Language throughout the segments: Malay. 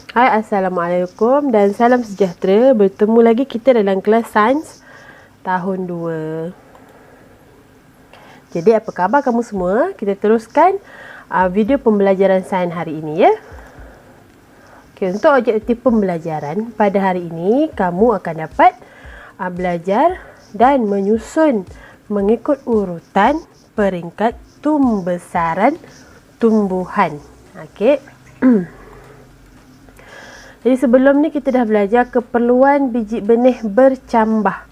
Hai, Assalamualaikum dan salam sejahtera. Bertemu lagi kita dalam kelas Sains tahun 2. Jadi apa khabar kamu semua? Kita teruskan video pembelajaran sains hari ini ya. Okay, untuk objektif pembelajaran pada hari ini, kamu akan dapat belajar dan menyusun mengikut urutan peringkat tumbesaran tumbuhan. Okey. Jadi sebelum ni kita dah belajar keperluan biji benih bercambah.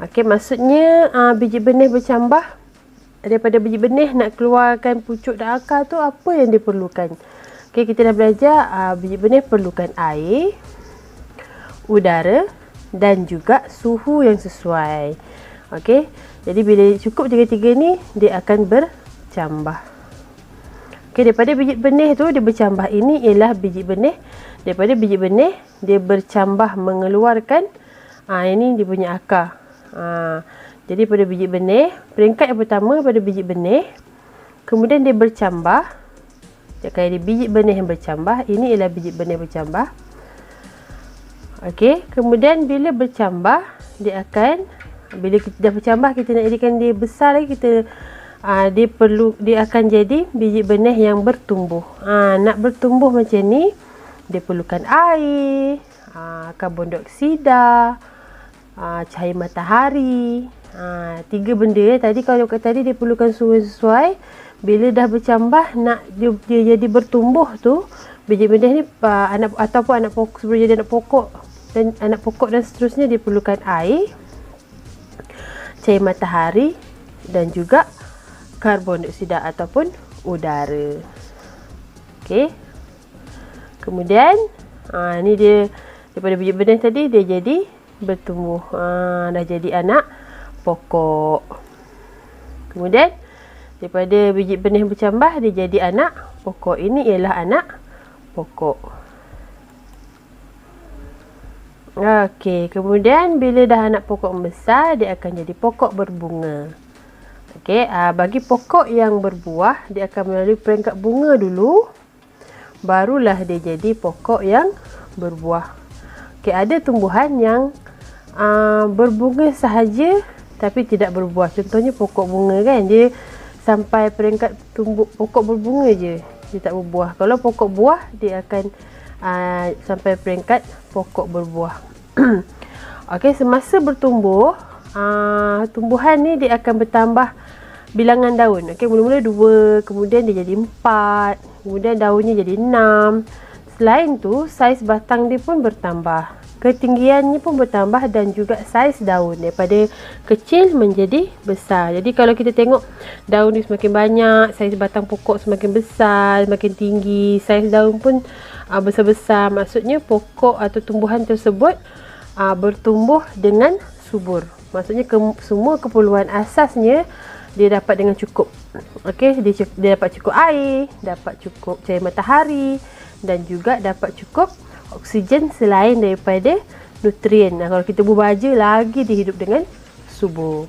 Okey, maksudnya biji benih bercambah, daripada biji benih nak keluarkan pucuk dan akar tu apa yang diperlukan. Okey, kita dah belajar biji benih perlukan air, udara dan juga suhu yang sesuai. Okey, jadi bila cukup tiga-tiga ni dia akan bercambah. Okey, daripada biji benih tu dia bercambah, ini ialah biji benih. Daripada biji benih dia bercambah mengeluarkan ini dia punya akar. Jadi pada biji benih, peringkat yang pertama pada biji benih, kemudian dia bercambah. Jadi biji benih yang bercambah, ini ialah biji benih bercambah. Okey, kemudian bila bercambah dia akan, bila kita dah bercambah, kita nak jadikan dia besar lagi, kita dia akan jadi biji benih yang bertumbuh. Nak bertumbuh macam ni, dia perlukan air, karbon dioksida, cahaya matahari. Tiga benda tadi. Kalau tadi dia perlukan suhu sesuai. Bila dah bercambah, nak dia jadi bertumbuh tu, biji benih ni anak pokok, sebelum jadi anak pokok dan seterusnya, dia perlukan air, cahaya matahari dan juga karbon dioksida ataupun udara. Okey. Kemudian ni dia daripada biji benih tadi dia jadi bertumbuh, dah jadi anak pokok. Kemudian daripada biji benih bercambah dia jadi anak pokok. Ini ialah anak pokok. Okey, kemudian bila dah anak pokok membesar, dia akan jadi pokok berbunga. Okey, bagi pokok yang berbuah, dia akan melalui peringkat bunga dulu, barulah dia jadi pokok yang berbuah. Okey, ada tumbuhan yang berbunga sahaja tapi tidak berbuah. Contohnya pokok bunga kan, dia sampai peringkat pokok berbunga je, dia tak berbuah. Kalau pokok buah, dia akan sampai peringkat pokok berbuah. Okey, semasa bertumbuh, tumbuhan ni dia akan bertambah bilangan daun. Okey, mula-mula 2, kemudian dia jadi 4, kemudian daunnya jadi 6. Selain tu, saiz batang dia pun bertambah, ketinggiannya pun bertambah dan juga saiz daun daripada kecil menjadi besar. Jadi kalau kita tengok daun dia semakin banyak, saiz batang pokok semakin besar, semakin tinggi, saiz daun pun besar-besar. Maksudnya pokok atau tumbuhan tersebut bertumbuh dengan subur. Maksudnya semua keperluan asasnya dia dapat dengan cukup. Okey, dia dapat cukup air, dapat cukup cahaya matahari dan juga dapat cukup oksigen selain daripada nutrien. Kalau kita berbaja lagi dia hidup dengan subur.